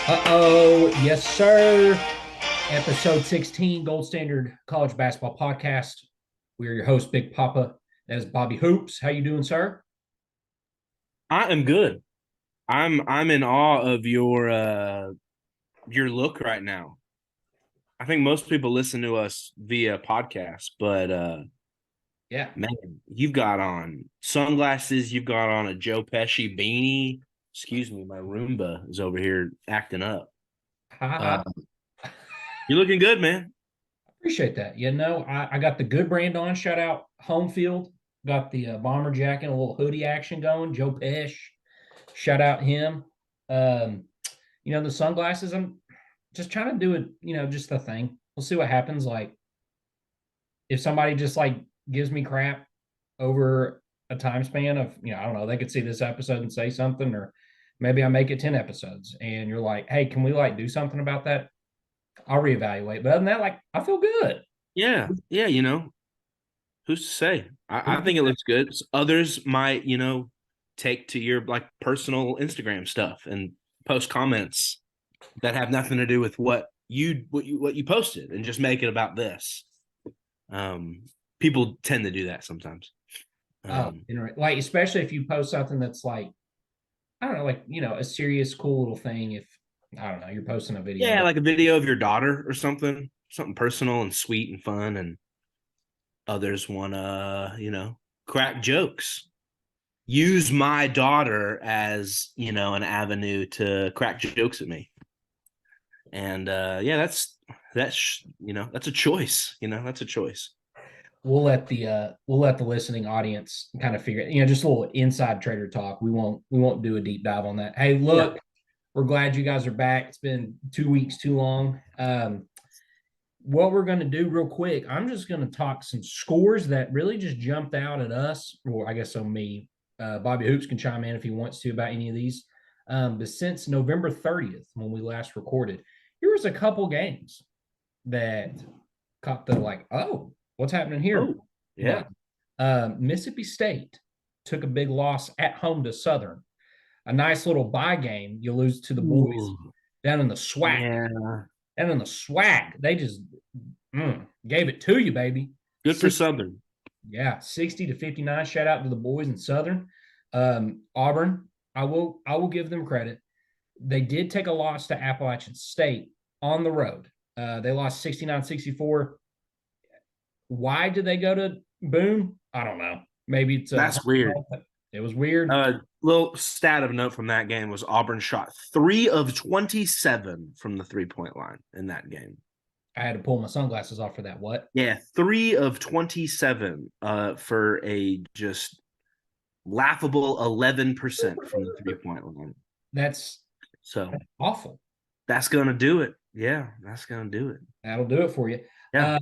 Uh-oh, yes, sir. Episode 16, Gold Standard College Basketball Podcast. We are your host, Big Papa. That is Bobby Hoops. How you doing, sir? I am good. I'm in awe of your look right now. I think most people listen to us via podcast, but Yeah. man, you've got on sunglasses, you've got on a Joe Pesci beanie. Excuse me, my Roomba is over here acting up. Uh, Ha. you're looking good, man. Appreciate that. I got the good brand on. Shout out Home Field. Got the bomber jacket, a little hoodie action going. Joe Pesh. Shout out him. Um, the sunglasses, I'm just trying to do it, just the thing. We'll see what happens. Like, if somebody just like gives me crap over a time span of, I don't know, they could see this episode and say something, or maybe I make it 10 episodes and you're like, hey, can we like do something about that? I'll reevaluate. But other than that, like, I feel good. Yeah, who's to say? I think it looks good. Others might, take to your like personal Instagram stuff and post comments that have nothing to do with what you posted and just make it about this. Um, People tend to do that sometimes. Oh, Um, like, especially if you post something that's like, I don't know, like, a serious, cool little thing. If, I don't know, you're posting a video, yeah, but like a video of your daughter or something personal and sweet and fun, and others want to, crack jokes. Use my daughter as, an avenue to crack jokes at me. And yeah, that's a choice. That's a choice. we'll let the listening audience kind of figure it, just a little inside trader talk. We won't do a deep dive on that. Hey, Yeah. look, we're glad you guys are back. It's been 2 weeks too long. What we're going to do real quick, I'm just going to talk some scores that really just jumped out at us, or I guess on me. Bobby Hoops can chime in if he wants to about any of these. But since November 30th, when we last recorded, here was a couple games that caught the like, oh, what's happening here? Oh, yeah. But Mississippi State took a big loss at home to Southern. A nice little bye game. You lose to the boys Ooh, down in the SWAC. yeah. Down in the SWAC, they just gave it to you, baby. Good for Southern. Yeah, 60-59. Shout out to the boys in Southern. Auburn, I will give them credit. They did take a loss to Appalachian State on the road. They lost 69-64. Why did they go to Boone? I don't know. Maybe it's a That's weird. it was weird. Little stat of note from that game was Auburn shot 3 of 27 from the 3-point line in that game. I had to pull my sunglasses off for that. What? Yeah, 3 of 27 for a just laughable 11% from the 3-point line. That's So awful. that's gonna do it. Yeah, that's gonna do it. That'll do it for you. Yeah. Uh,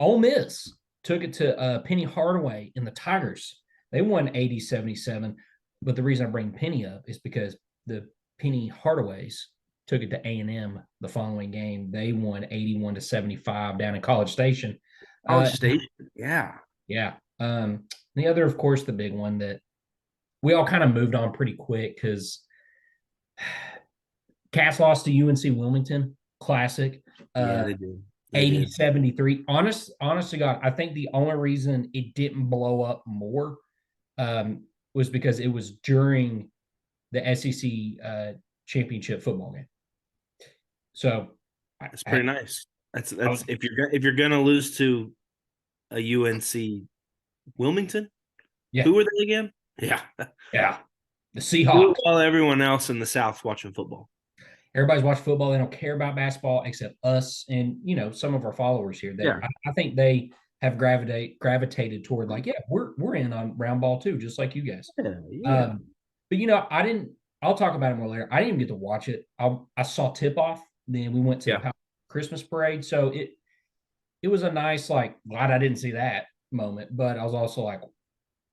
Ole Miss took it to Penny Hardaway in the Tigers. They won 80-77. But the reason I bring Penny up is because the Penny Hardaways took it to A&M the following game. They won 81-75 down in College Station. College Station. Yeah. Yeah. The other, of course, the big one that we all kind of moved on pretty quick because Cass lost to UNC Wilmington. Classic. Yeah, they did. 80-73. Honest to God, I think the only reason it didn't blow up more was because it was during the SEC championship football game. So it's pretty nice. That's if you're gonna lose to a UNC Wilmington, yeah, who were they again? Yeah, yeah, the Seahawks. While everyone else in the South's watching football. Everybody's watching football. They don't care about basketball except us and some of our followers here. Yeah. I think they have gravitated toward like, yeah, we're in on round ball too, just like you guys. Yeah. But I didn't. I'll talk about it more later. I didn't even get to watch it. I saw tip off. Then we went to the Christmas parade. So it was a nice, like, glad I didn't see that moment. But I was also like,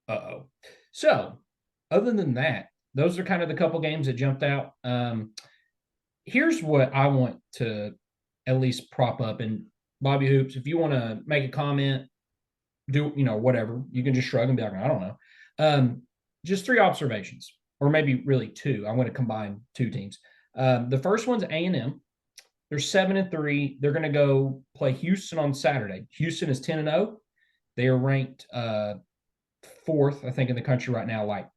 uh-oh. So other than that, those are kind of the couple games that jumped out. Here's what I want to at least prop up. And Bobby Hoops, if you want to make a comment, do whatever, you can just shrug and be like, I don't know. Just three observations, or maybe really two. I'm going to combine two teams. The first one's A&M. They're 7-3. They're going to go play Houston on Saturday. Houston is 10-0. They are ranked fourth, I think, in the country right now. Like,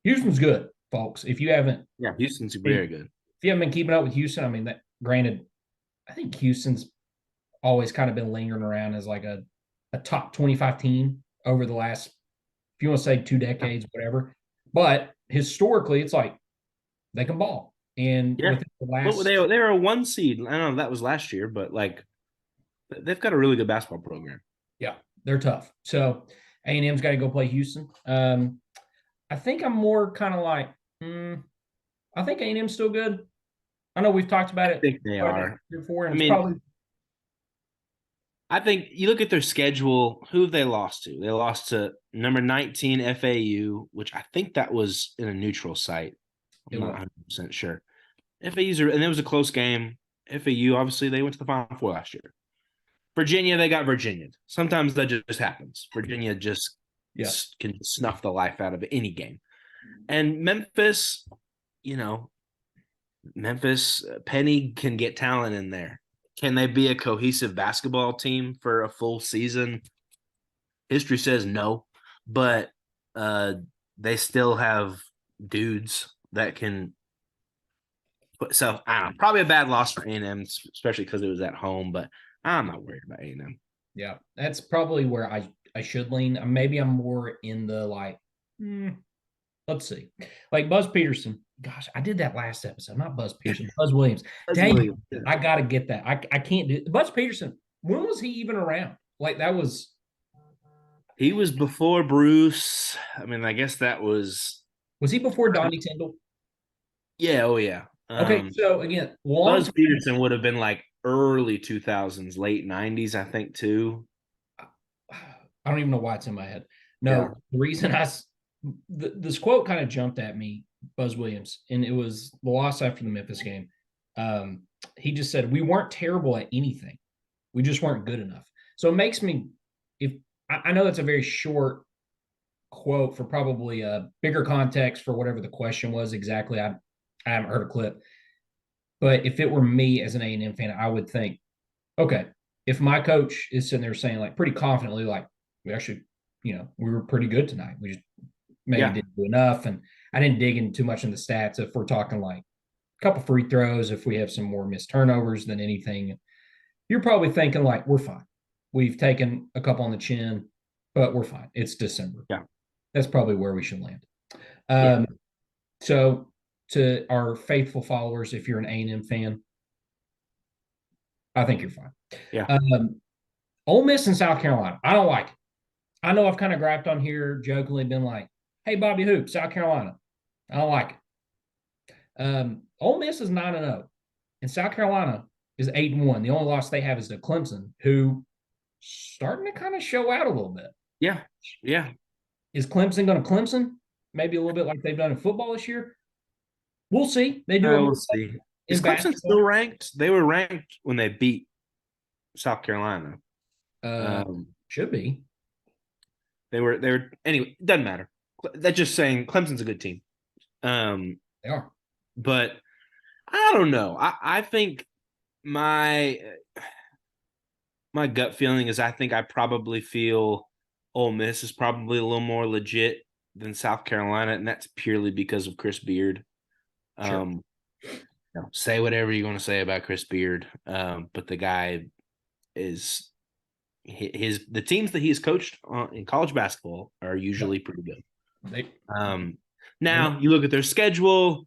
Houston's good, folks. If you haven't, Houston's very good. If you haven't been keeping up with Houston, I mean, that granted, I think Houston's always kind of been lingering around as like a top 25 team over the last, if you want to say 2 decades, whatever. But historically, it's like they can ball. And Yeah. within the last, Well, they were a 1 seed. I don't know that was last year, but like they've got a really good basketball program. yeah, they're tough. So A&M's got to go play Houston. I think I'm more kind of like, I think A&M's still good. I know we've talked about it. I think they are. Before, and I mean, I think you look at their schedule, who have they lost to? They lost to number 19 FAU, which I think that was in a neutral site. I'm not 100% sure. FAU's and it was a close game. FAU, obviously, they went to the Final Four last year. Virginia, they got Virginia. Sometimes that just happens. Virginia just can snuff the life out of any game. And Memphis, Penny can get talent in there. Can they be a cohesive basketball team for a full season? History says no, but they still have dudes that can. So I don't know, probably a bad loss for A&M, especially because it was at home. But I'm not worried about A&M. Yeah, that's probably where I should lean. Maybe I'm more in the like. Let's see, like Buzz Peterson. Gosh, I did that last episode. Not Buzz Peterson, Buzz Williams. Dang, I got to get that. I can't do Buzz Peterson. When was he even around? Like that was. He was before Bruce. I mean, I guess that was. Was he before Donnie Tyndall? Yeah. Oh yeah. Okay, so again, Buzz Peterson would have been like early 2000s, late 90s, I think, too. I don't even know why it's in my head. No, the reason this quote kind of jumped at me, Buzz Williams, and it was the loss after the Memphis game. He just said, we weren't terrible at anything. We just weren't good enough. So it makes me, if I know that's a very short quote for probably a bigger context for whatever the question was exactly. I haven't heard a clip. But if it were me as an A&M fan, I would think, okay, if my coach is sitting there saying like pretty confidently, like we actually, we were pretty good tonight. We just maybe didn't do enough. And I didn't dig in too much in the stats. If we're talking like a couple free throws, if we have some more missed turnovers than anything, you're probably thinking like, we're fine. We've taken a couple on the chin, but we're fine. It's December. Yeah. That's probably where we should land. So to our faithful followers, if you're an A&M fan, I think you're fine. Yeah. Ole Miss and South Carolina, I don't like it. I know I've kind of griped on here, jokingly been like, hey, Bobby Hoop, South Carolina. I don't like it. Ole Miss is 9-0, and South Carolina is 8-1. The only loss they have is to Clemson, who starting to kind of show out a little bit. Yeah. Yeah. Is Clemson going to Clemson? Maybe a little bit like they've done in football this year. We'll see. They do. We'll see. Is Clemson still ranked? They were ranked when they beat South Carolina. Should be. They were anyway. Doesn't matter. That's just saying Clemson's a good team. They are, but I don't know. I think my gut feeling is I think I probably feel Ole Miss is probably a little more legit than South Carolina, and that's purely because of Chris Beard. Sure. Say whatever you want to say about Chris Beard, but the guy is the teams that he's coached in college basketball are usually pretty good. Now you look at their schedule.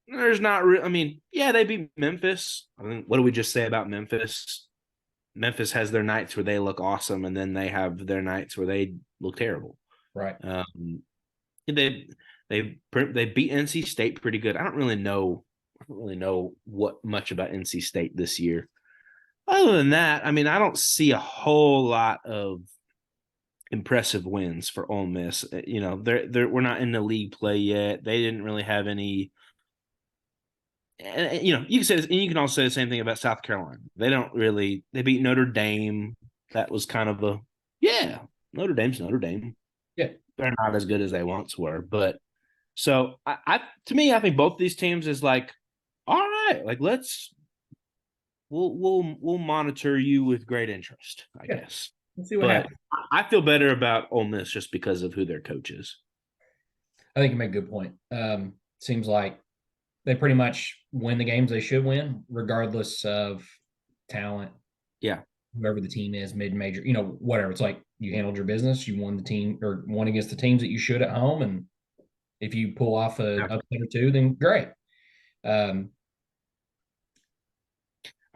There's not. I mean, they beat Memphis. I mean, what do we just say about Memphis? Memphis has their nights where they look awesome, and then they have their nights where they look terrible. Right. They beat NC State pretty good. I don't really know what much about NC State this year. Other than that, I mean, I don't see a whole lot of impressive wins for Ole Miss. We're not in the league play yet. They didn't really have any. And, you can say this, and you can also say the same thing about South Carolina. They beat Notre Dame. That was kind of Notre Dame's Notre Dame. Yeah. They're not as good as they once were. But so I think both these teams is like all right, like we'll monitor you with great interest, I guess. Let's see what But happens. I feel better about Ole Miss just because of who their coach is. I think you make a good point. Seems like they pretty much win the games they should win, regardless of talent. Yeah. Whoever the team is, mid-major, whatever. It's like you handled your business, you won the team or won against the teams that you should at home, and if you pull off a upset or two, then great. I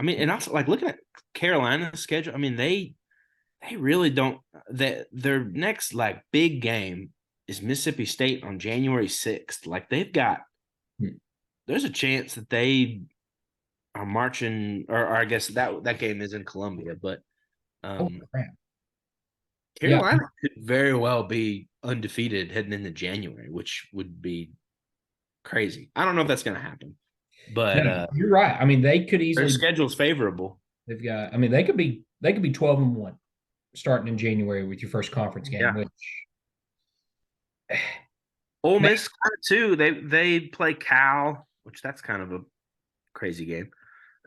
mean, and also like looking at Carolina's schedule, I mean, they really don't their next like big game is Mississippi State on January 6th. Like they've got there's a chance that they are marching or I guess that game is in Columbia, but crap. Carolina could very well be undefeated heading into January, which would be crazy. I don't know if that's going to happen, but No, you're right. I mean, they could their easily. schedule's favorable. They've got. I mean, they could be 12-1 starting in January with your first conference game. Yeah. Which Ole Miss too. They play Cal, which that's kind of a crazy game.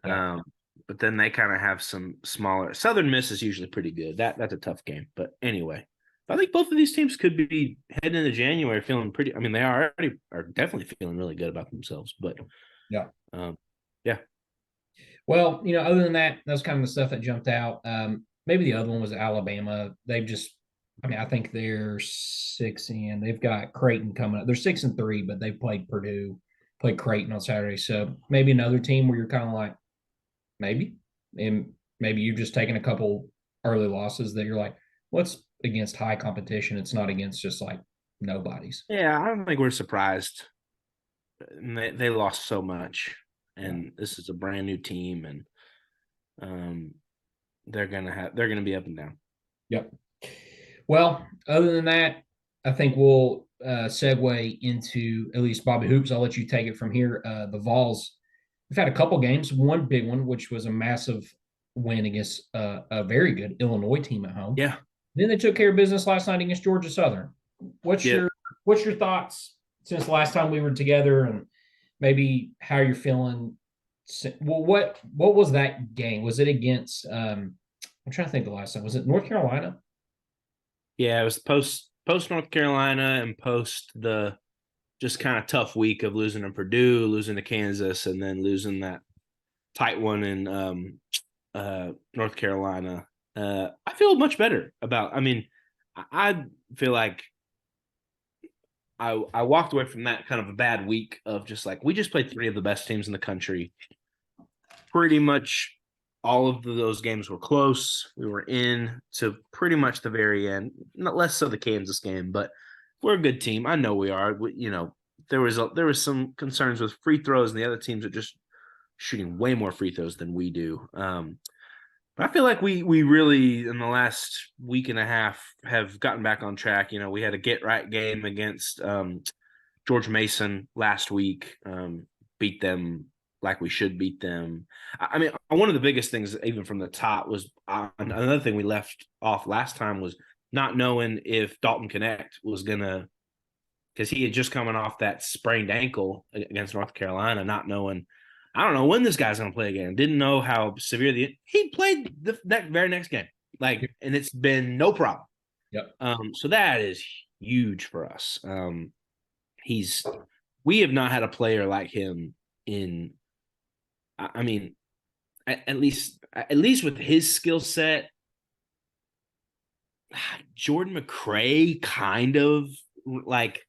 Yeah. But then they kind of have some smaller. Southern Miss is usually pretty good. That's a tough game. But anyway, I think both of these teams could be heading into January feeling pretty. I mean, they are definitely feeling really good about themselves. But yeah. Yeah. Well, other than that, that's kind of the stuff that jumped out. Maybe the other one was Alabama. They've just, I mean, I think they're 6 and they've got Creighton coming up. They're 6-3, but they've played Purdue, played Creighton on Saturday. So maybe another team where you're kind of like, maybe, and maybe you've just taken a couple early losses that you're like, what's against high competition? It's not against just like nobody's. Yeah, I don't think we're surprised. They lost so much, and this is a brand new team, and they're gonna be up and down. Yep. Well, other than that, I think we'll segue into at least Bobby Hoops. I'll let you take it from here. The Vawlz, we've had a couple games, one big one, which was a massive win against a very good Illinois team at home. Yeah. Then they took care of business last night against Georgia Southern. What's your thoughts since the last time we were together, and maybe how you're feeling? Well, what was that game? Was it against? I'm trying to think the last time. Was it North Carolina? Yeah, it was post North Carolina and post the just kind of tough week of losing to Purdue, losing to Kansas, and then losing that tight one in North Carolina. I feel much better about. I mean, I feel like I walked away from that kind of a bad week of just like we just played 3 of the best teams in the country. Pretty much all of those games were close. We were in to pretty much the very end. Not less so the Kansas game, but we're a good team. I know we are. There was some concerns with free throws, and the other teams are just shooting way more free throws than we do. But I feel like we really in the last week and a half have gotten back on track. We had a get right game against George Mason last week. Beat them like we should beat them. I mean, one of the biggest things, even from the top, was another thing we left off last time was not knowing if Dalton Connect was gonna, because he had just coming off that sprained ankle against North Carolina, not knowing. I don't know when this guy's going to play again. Didn't know how severe he played that very next game. And it's been no problem. Yep. So that is huge for us. We have not had a player like him in. I mean, at least with his skill set, Jordan McRae kind of like,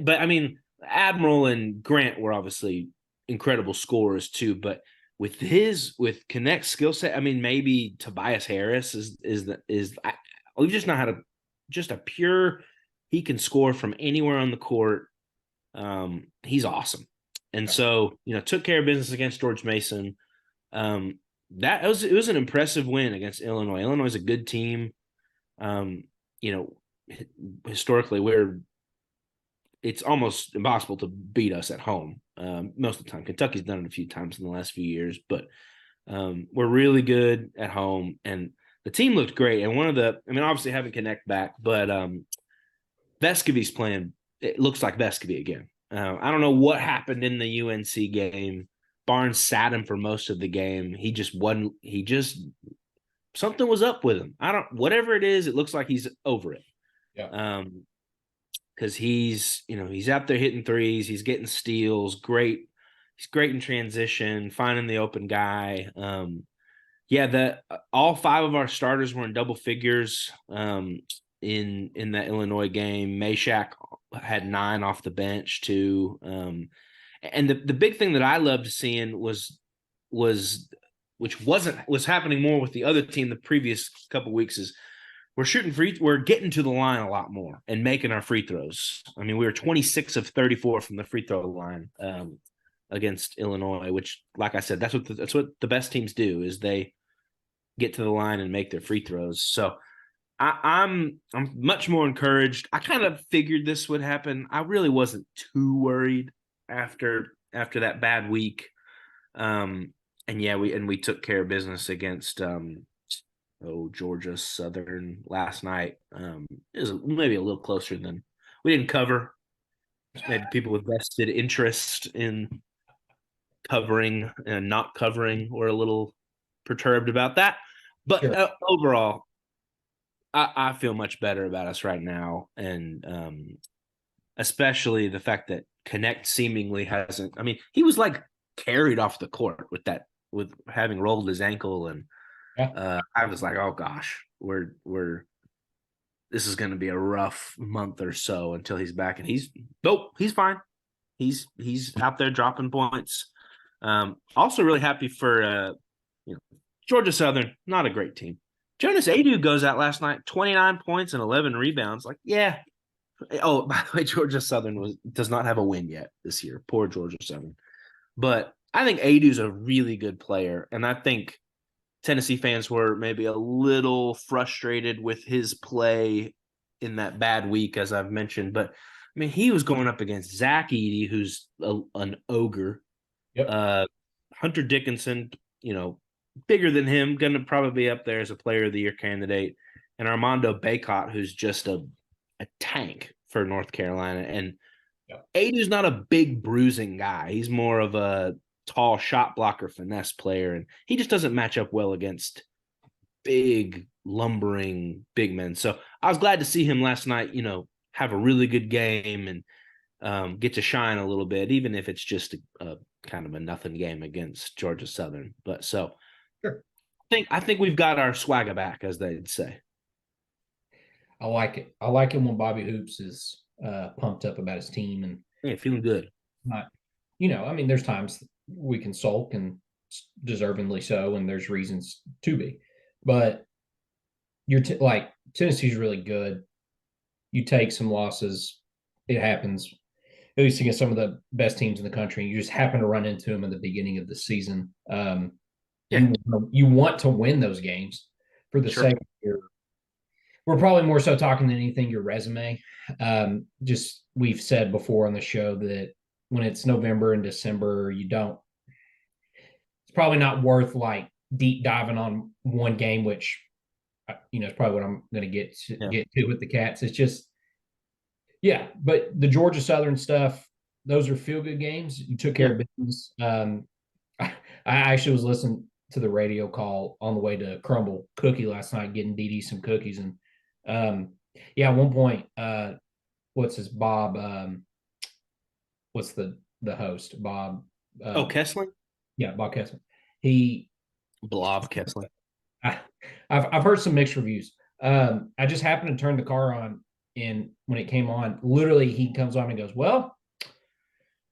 but I mean, Admiral and Grant were obviously incredible scorers too, but with Connect's skill set, I mean, maybe Tobias Harris we've just not had a pure. He can score from anywhere on the court. He's awesome, and so took care of business against George Mason. It was an impressive win against Illinois. Illinois is a good team. Historically, it's almost impossible to beat us at home most of the time. Kentucky's done it a few times in the last few years, but we're really good at home. And the team looked great. And obviously having Connect back, but Vescovi's playing, it looks like Vescovi again. I don't know what happened in the UNC game. Barnes sat him for most of the game. He just wasn't. Something was up with him. Whatever it is, it looks like he's over it. Yeah. Because he's out there hitting threes. He's getting steals. Great. He's great in transition, finding the open guy. All 5 of our starters were in double figures in that Illinois game. Meshack had 9 off the bench too. And the big thing that I loved seeing was was happening more with the other team the previous couple of weeks is we're getting to the line a lot more and making our free throws. I mean, we were 26 of 34 from the free throw line against Illinois, which, like I said, that's what the best teams do is they get to the line and make their free throws. So I'm much more encouraged. I kind of figured this would happen. I really wasn't too worried after that bad week. We took care of business against Georgia Southern last night. It was maybe a little closer than we didn't cover. Maybe people with vested interest in covering and not covering were a little perturbed about that. But Sure. Overall, I feel much better about us right now. And especially the fact that Connect seemingly hasn't. I mean, he was like carried off the court with having rolled his ankle. And I was like, oh gosh, this is going to be a rough month or so until he's back. And he's fine. He's out there dropping points. Also really happy for Georgia Southern, not a great team. Jonas Adu goes out last night, 29 points and 11 rebounds. Like, yeah. Oh, by the way, Georgia Southern does not have a win yet this year. Poor Georgia Southern. But I think Adu's a really good player, and I think Tennessee fans were maybe a little frustrated with his play in that bad week, as I've mentioned. But, I mean, he was going up against Zach Edey, who's an ogre. Yep. Hunter Dickinson, bigger than him, going to probably be up there as a player of the year candidate. And Armando Bacot, who's just a tank for North Carolina. And Adu's not a big bruising guy. He's more of a tall shot blocker finesse player. And he just doesn't match up well against big, lumbering big men. So I was glad to see him last night, have a really good game and get to shine a little bit, even if it's just a kind of a nothing game against Georgia Southern. But so Sure. I think we've got our swagger back, as they'd say. I like it. I like it when Bobby Hoops is pumped up about his team and feeling good. not, I mean, there's times we can sulk and deservingly so, and there's reasons to be, but like Tennessee's really good. You take some losses, it happens. At least against some of the best teams in the country, you just happen to run into them in the beginning of the season. You want to win those games for the sake of your. We're probably more so talking than anything your resume. Just we've said before on the show that when it's November and December, it's probably not worth like deep diving on one game, which is probably what I'm going to get to with the Cats. It's just, but the Georgia Southern stuff, those are feel good games. You took care of business. I actually was listening to the radio call on the way to Crumble Cookie last night, getting Dee Dee some cookies. And at one point, what's his Bob? What's the host? Bob? Kessler? Yeah, Bob Kessler. Blob Kessler. I've heard some mixed reviews. I just happened to turn the car on, and when it came on, literally he comes on and goes, "Well,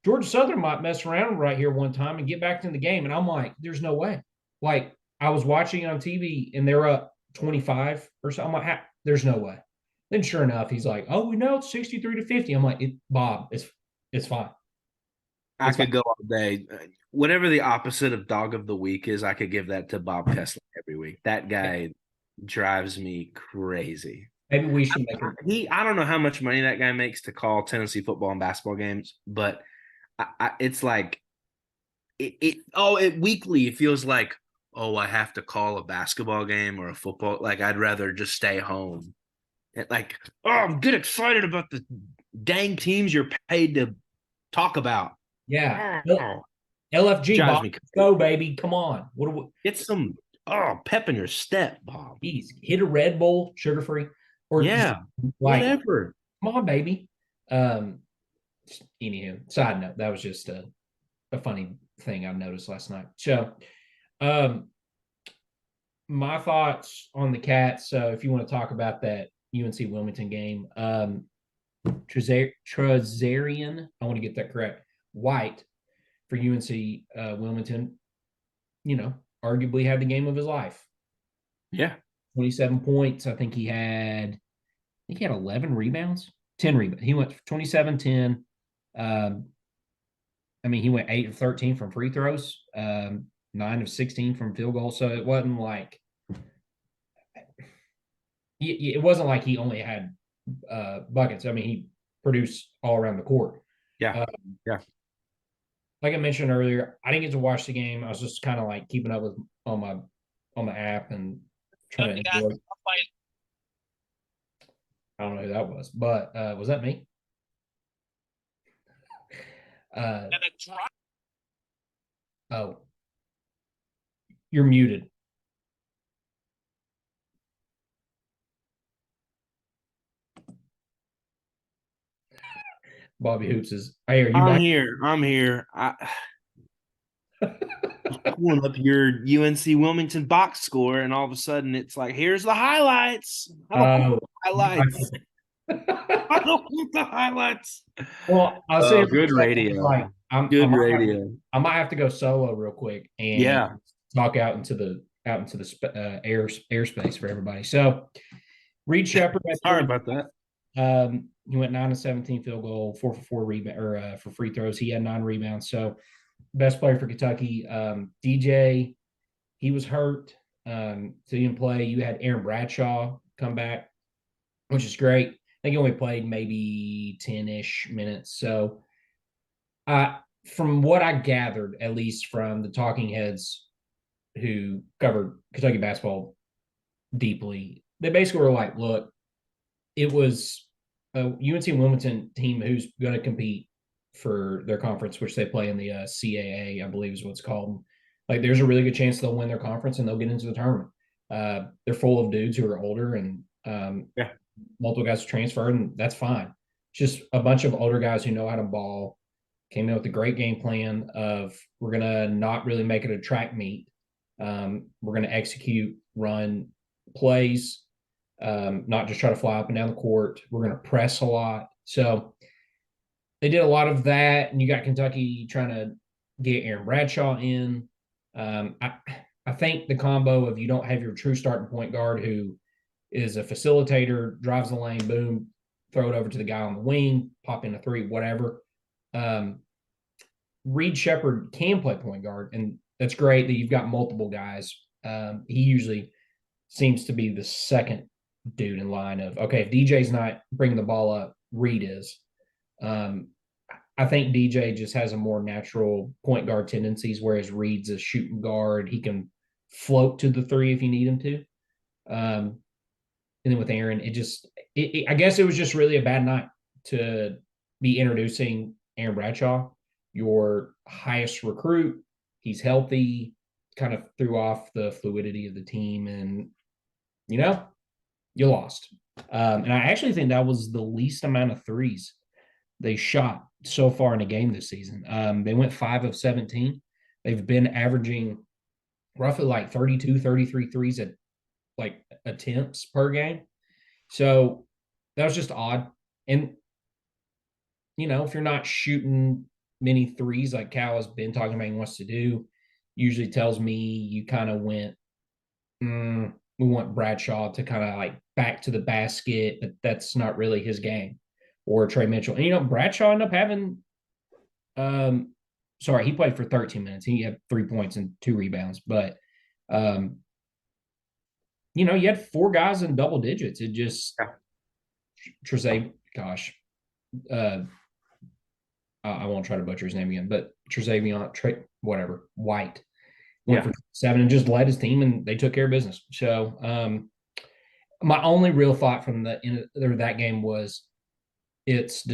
Georgia Southern might mess around right here one time and get back in the game." And I'm like, "There's no way." Like I was watching it on TV, and they're up 25 or so. I'm like, "There's no way." Then sure enough, he's like, "Oh, we know it's 63-50." I'm like, "Bob, it's fine." I could go all day. Whatever the opposite of dog of the week is, I could give that to Bob Kessler every week. That guy drives me crazy. Maybe we should make I don't know how much money that guy makes to call Tennessee football and basketball games, but it's like weekly it feels like, oh, I have to call a basketball game or a football. Like I'd rather just stay home. Like, oh, I'm get excited about the dang teams you're paid to talk about. Yeah. LFG, Drives Bob. me crazy. Go, baby. Come on. What do we, Get some pep in your step, Bob. geez, hit a Red Bull, sugar free, or Yeah, like, whatever. come on, baby. Um, anywho, side note, that was just a funny thing I noticed last night. So, um, my thoughts on the Cats. So, if you want to talk about that UNC Wilmington game, Trezarian, I want to get that correct. White for UNC Wilmington, arguably had the game of his life. Yeah. 27 points. I think he had 11 rebounds, 10 rebounds. He went 27, 10. He went 8 of 13 from free throws, 9 of 16 from field goals. So it wasn't like he only had buckets. He produced all around the court. Yeah. Yeah. Like I mentioned earlier, I didn't get to watch the game. I was just kind of like keeping up with on the app and trying to enjoy. I don't know who that was, but was that me? Oh, you're muted. Bobby Hoops is. Hey, are you back? I'm here. Pulling up your UNC Wilmington box score, and all of a sudden it's like, here's the highlights. I don't want the highlights. I don't want the highlights. Well, I'll say good radio. Like, Good radio. I might have to go solo real quick and talk out into the airspace for everybody. So, Reed Shepherd. Sorry about that. He went 9 of 17 field goal, 4 for 4 rebound or for free throws. He had 9 rebounds. So, best player for Kentucky. DJ, he was hurt, so he didn't play. You had Aaron Bradshaw come back, which is great. I think he only played maybe 10-ish minutes. So, from what I gathered, at least from the talking heads who covered Kentucky basketball deeply, they basically were like, look, it was a UNC Wilmington team who's going to compete for their conference, which they play in the CAA, I believe is what's called. Like, there's a really good chance they'll win their conference and they'll get into the tournament. They're full of dudes who are older and multiple guys transferred, and that's fine. Just a bunch of older guys who know how to ball, came in with a great game plan of, we're going to not really make it a track meet. We're going to execute, run plays, not just try to fly up and down the court. We're going to press a lot. So they did a lot of that, and you got Kentucky trying to get Aaron Bradshaw in. I think the combo of, you don't have your true starting point guard who is a facilitator, drives the lane, boom, throw it over to the guy on the wing, pop in a three, whatever. Reed Shepherd can play point guard, and that's great that you've got multiple guys. He usually seems to be the second dude in line of, okay, if DJ's not bringing the ball up, Reed is. I think DJ just has a more natural point guard tendencies, whereas Reed's a shooting guard. He can float to the three if you need him to. And then with Aaron, I guess it was just really a bad night to be introducing Aaron Bradshaw, your highest recruit. He's healthy, kind of threw off the fluidity of the team, and you lost. And I actually think that was the least amount of threes they shot so far in a game this season. They went 5 of 17. They've been averaging roughly like 32, 33 threes at like attempts per game. So that was just odd. And, if you're not shooting many threes like Cal has been talking about he wants to do, usually tells me you kind of went, we want Bradshaw to kind of like back to the basket, but that's not really his game, or Trey Mitchell. And, Bradshaw ended up having, he played for 13 minutes. He had 3 points and 2 rebounds, but, you had 4 guys in double digits. It just, gosh, I won't try to butcher his name again, but White went for 7 and just led his team, and they took care of business. So, my only real thought from that game was, it's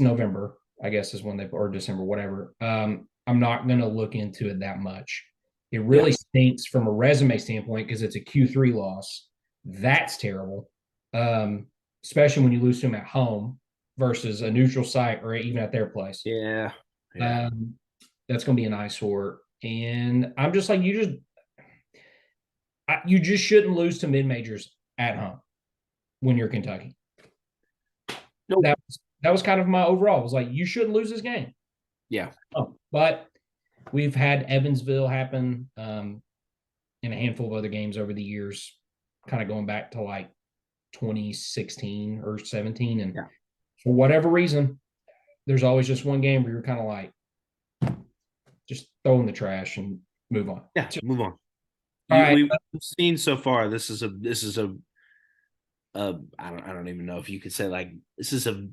November, I guess is when or December, whatever. I'm not going to look into it that much. It really stinks from a resume standpoint because it's a Q3 loss. That's terrible, especially when you lose to them at home versus a neutral site or even at their place. Yeah. That's going to be an eyesore. And I'm just like, you just shouldn't lose to mid majors at home when you're Kentucky. Nope. That was kind of my overall. It was like, you shouldn't lose this game. Yeah. But we've had Evansville happen in a handful of other games over the years, kind of going back to like 2016 or 17. And for whatever reason, there's always just one game where you're kind of like, just throw in the trash and move on. Yeah, move on. We've seen so far. This is a I don't even know if you could say like this is a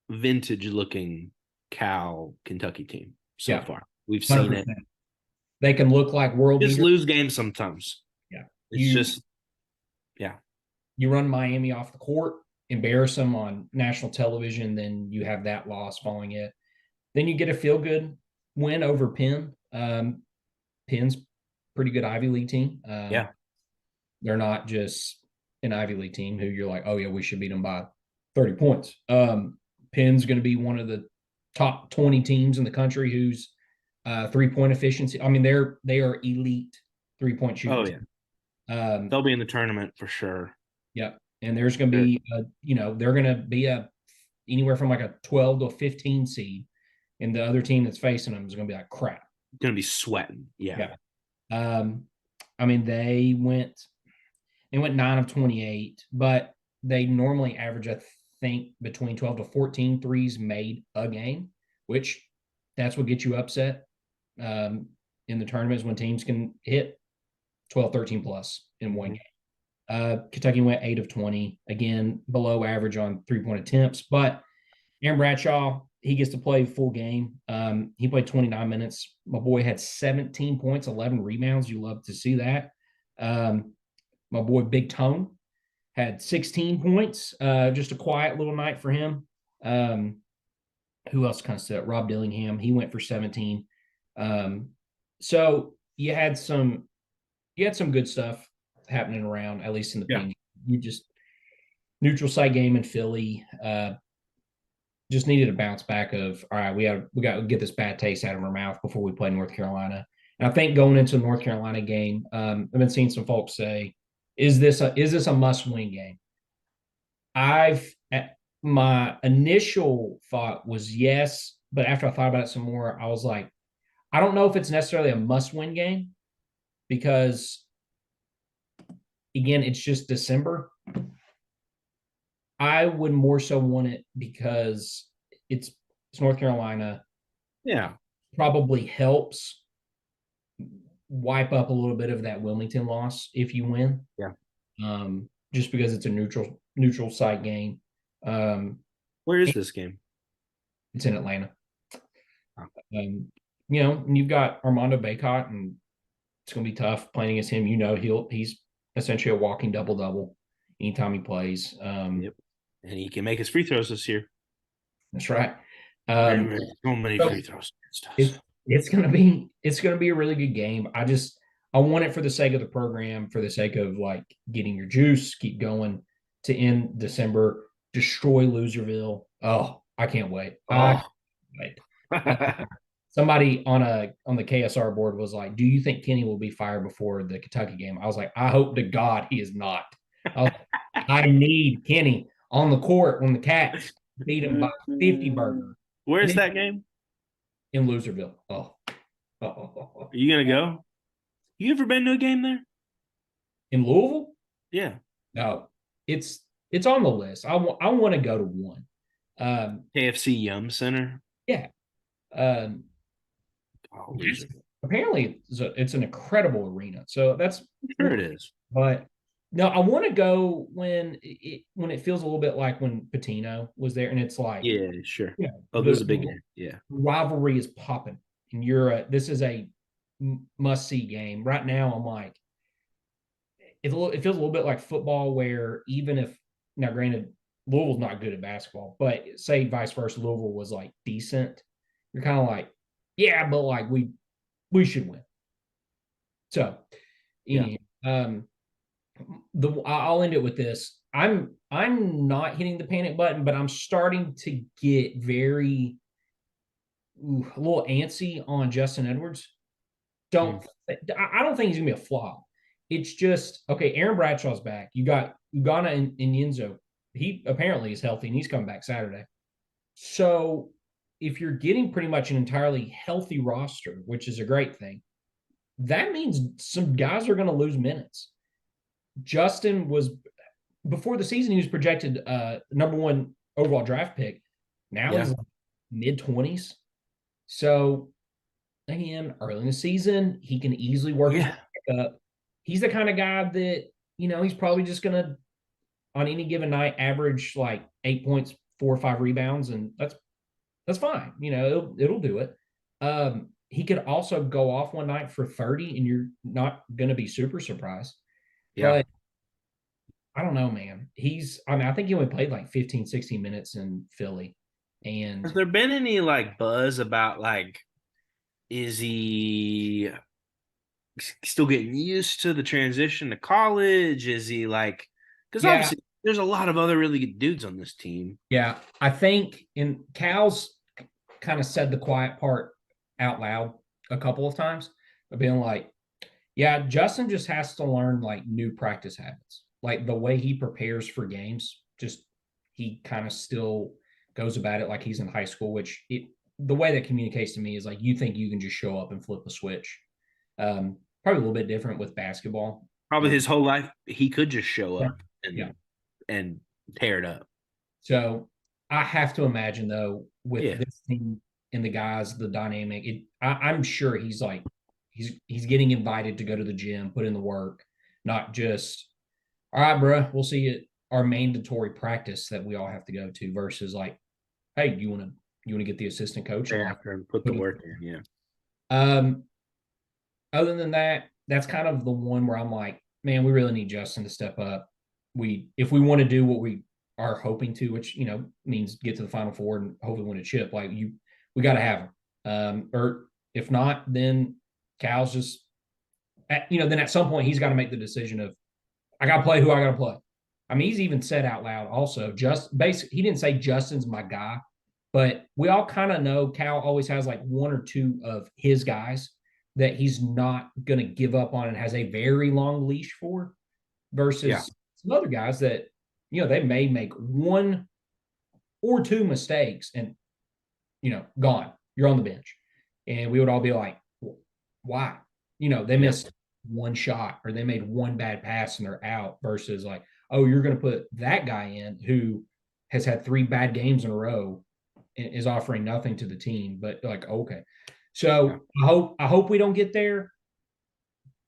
vintage looking Cal Kentucky team so far. We've seen 100%. It. They can look like world just lose games sometimes. Yeah, it's you run Miami off the court, embarrass them on national television, then you have that loss following it. Then you get a feel good win over Penn. Penn's pretty good Ivy League team. They're not just an Ivy League team who you're like, oh yeah, we should beat them by 30 points. Penn's going to be one of the top 20 teams in the country whose 3-point efficiency. I mean, they are elite 3-point shooters. Oh yeah. They'll be in the tournament for sure. Yeah. And there's going to be, they're going to be anywhere from like a 12 to a 15 seed. And the other team that's facing them is going to be like crap. Going to be sweating. Yeah. I mean, they went 9 of 28, but they normally average, I think, between 12 to 14 threes made a game, which that's what gets you upset in the tournaments when teams can hit 12, 13 plus in one game. Kentucky went 8 of 20, again, below average on 3-point attempts, but Aaron Bradshaw, he gets to play full game. He played 29 minutes. My boy had 17 points, 11 rebounds. You love to see that. My boy Big Tone had 16 points. Just a quiet little night for him. Who else kind of stood up? Rob Dillingham. He went for 17. So you had some good stuff happening around, at least in the opinion. You just neutral site game in Philly. Just needed a bounce back of, all right, we got to get this bad taste out of our mouth before we play North Carolina. And I think going into the North Carolina game, I've been seeing some folks say, is this a must-win game? My initial thought was yes, but after I thought about it some more, I was like, I don't know if it's necessarily a must-win game because, again, it's just December. I would more so want it because it's North Carolina. Yeah. Probably helps wipe up a little bit of that Wilmington loss if you win. Yeah. Just because it's a neutral site game. Where is this game? It's in Atlanta. And you've got Armando Bacot, and it's going to be tough playing against him. He's essentially a walking double-double anytime he plays. Yep. And he can make his free throws this year. That's right. So many free throws. It's gonna be a really good game. I want it for the sake of the program, for the sake of like getting your juice, keep going to end December, destroy Loserville. Oh, I can't wait. Somebody on the KSR board was like, "Do you think Kenny will be fired before the Kentucky game?" I was like, "I hope to God he is not." I need Kenny on the court when the Cats beat him by 50 burger. Where's that game? In Loserville. Oh. Are you going to go? You ever been to a game there? In Louisville? Yeah. No. It's on the list. I want to go to one. KFC Yum Center? Yeah. Apparently it's an incredible arena. So that's sure it is. But no, I want to go when it feels a little bit like when Patino was there, and it's like, yeah, sure. Oh, there's a big game. Yeah, rivalry is popping, and this is a must-see game right now. I'm like, it feels a little bit like football, where even if now, granted, Louisville's not good at basketball, but say vice versa, Louisville was like decent. You're kind of like, Yeah, but like we should win. So, Yeah. anyway, I'll end it with this. I'm not hitting the panic button, but I'm starting to get very a little antsy on Justin Edwards. Mm. I don't think he's gonna be a flop. It's just okay. Aaron Bradshaw's back. You got Ugana and Yenzo. He apparently is healthy and he's coming back Saturday. So if you're getting pretty much an entirely healthy roster, which is a great thing, that means some guys are going to lose minutes. Justin was before the season, he was projected number one overall draft pick. Now Yeah. he's mid-20s. So again, early in the season, he can easily work his back up. He's the kind of guy that, he's probably just gonna on any given night average like 8 points, 4 or 5 rebounds, and that's fine. It'll do it. He could also go off one night for 30, and you're not gonna be super surprised. Yeah. But I don't know, man. I think he only played like 15, 16 minutes in Philly. And Has there been any like buzz about like, is he still getting used to the transition to college? Is he like, because yeah, obviously there's a lot of other really good dudes on this team. yeah. I think in Cal's kind of said the quiet part out loud a couple of times of being like, yeah, Justin just has to learn like new practice habits. Like the way he prepares for games, just he kind of still goes about it like he's in high school, the way that communicates to me is like you think you can just show up and flip a switch. Probably a little bit different with basketball. Probably his whole life he could just show Yeah. up Yeah. and tear it up. So I have to imagine though, with Yeah. this team and the guys, the dynamic, I'm sure he's like he's getting invited to go to the gym, put in the work, not just all right, bro, we'll see you at our mandatory practice that we all have to go to versus like, hey, you want to get the assistant coach and like After and put the work in. Yeah. um other than that, that's kind of the one where I'm like, man, we really need Justin to step up. If we want to do what we are hoping to, which means get to the Final Four and hopefully win a chip, like we got to have him. Or if not, then Cal's just, then at some point he's got to make the decision of I got to play who I got to play. I mean, he's even said out loud also, he didn't say Justin's my guy, but we all kind of know Cal always has like one or two of his guys that he's not going to give up on and has a very long leash for versus some other guys that, they may make one or two mistakes and, gone. You're on the bench. And we would all be like, why? They missed one shot or they made one bad pass and they're out versus like, oh, you're going to put that guy in who has had 3 bad games in a row and is offering nothing to the team. But like, okay. So I hope we don't get there,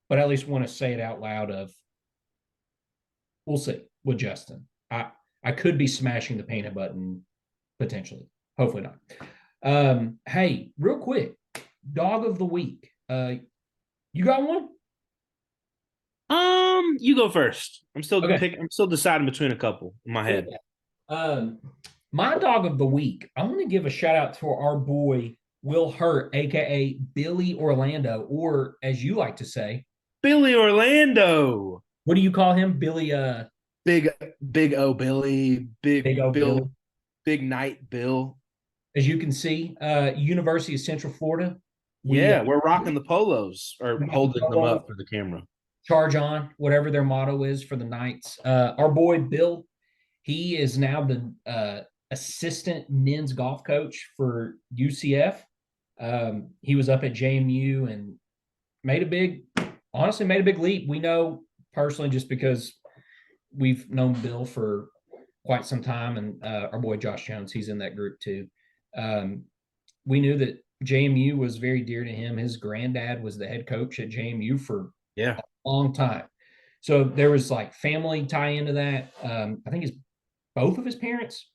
but I at least want to say it out loud of we'll see with Justin. I could be smashing the panic button potentially. Hopefully not. Hey, real quick, dog of the week. You got one? You go first. I'm still Okay. I'm still deciding between a couple in my head. My dog of the week. I want to give a shout out to our boy Will Hurt, aka Billy Orlando, or as you like to say, Billy Orlando. What do you call him? Billy Big O Billy, Big O Bill, Billy. Big Night Bill. As you can see, University of Central Florida. We're rocking the polos or holding them up for the camera. Charge on, whatever their motto is for the Knights. Our boy Bill, he is now the assistant men's golf coach for UCF. He was up at JMU and made a big leap. We know personally just because we've known Bill for quite some time, and our boy Josh Jones, he's in that group too. We knew that JMU was very dear to him. His granddad was the head coach at JMU for a long time. So there was like family tie into that. I think both of his parents,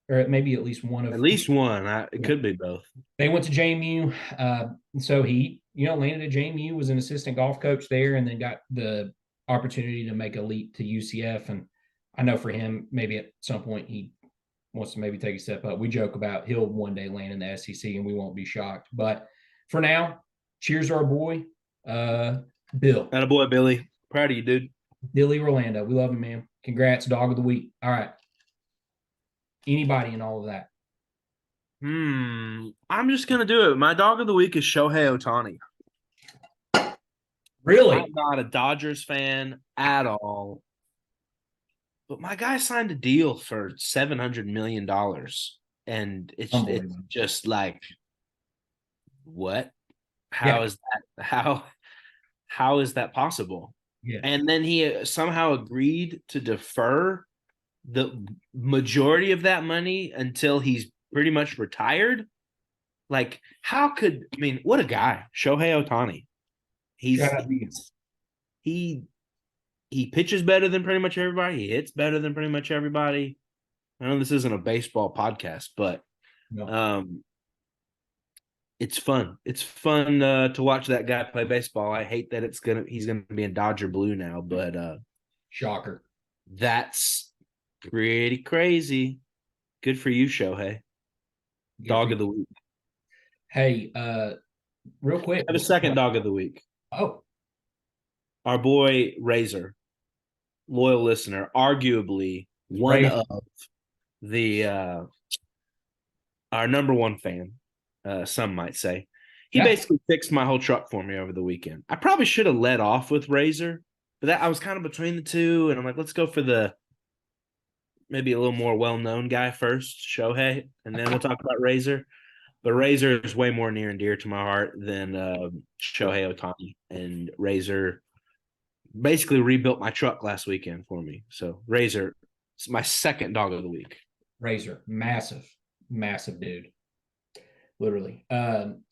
or maybe at least one of at least one. It could be both. They went to JMU. So he, landed at JMU, was an assistant golf coach there, and then got the opportunity to make a leap to UCF. And I know for him, maybe at some point he wants to maybe take a step up. We joke about he'll one day land in the SEC, and we won't be shocked. But for now, cheers to our boy, Bill. And a boy, Billy. Proud of you, dude. Billy Orlando. We love him, man. Congrats, dog of the week. All right. Anybody in all of that? I'm just gonna do it. My dog of the week is Shohei Ohtani. Really? I'm not a Dodgers fan at all, but my guy signed a deal for $700 million, and it's just like, what? How is that? How is that possible? Yeah. And then he somehow agreed to defer the majority of that money until he's pretty much retired. Like, what a guy, Shohei Ohtani. He pitches better than pretty much everybody. He hits better than pretty much everybody. I know this isn't a baseball podcast, but it's fun. It's fun to watch that guy play baseball. I hate that he's gonna be in Dodger blue now, but shocker. That's pretty crazy. Good for you, Shohei. Dog of the week. Hey, real quick. I have a second dog of the week. Oh. Our boy Razor, loyal listener, arguably one of the our number one fan, some might say. He basically fixed my whole truck for me over the weekend. I probably should have led off with Razor, but I was kind of between the two, and I'm like, let's go for the maybe a little more well-known guy first, Shohei, and then we'll talk about Razor. But Razor is way more near and dear to my heart than Shohei Ohtani, and Razor basically rebuilt my truck last weekend for me. So Razor is my second dog of the week. Razor, massive dude. Literally.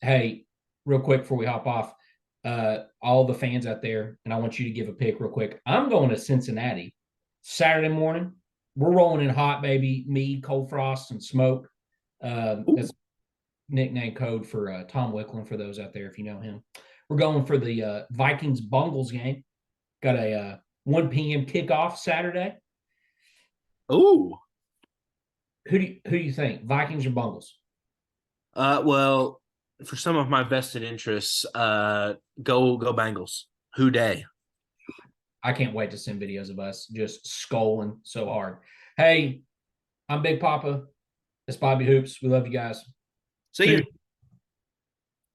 Hey, real quick before we hop off, all the fans out there, and I want you to give a pick real quick. I'm going to Cincinnati Saturday morning. We're rolling in hot, baby. Mead, cold frost, and smoke. That's nickname code for Tom Wicklund, for those out there if you know him. We're going for the Vikings Bungles game. Got a 1 p.m. kickoff Saturday. Ooh. Who do you think, Vikings or Bungles? Well, for some of my vested interests, go Bengals. Who day? I can't wait to send videos of us just scolding so hard. Hey, I'm Big Papa. It's Bobby Hoops. We love you guys. See you.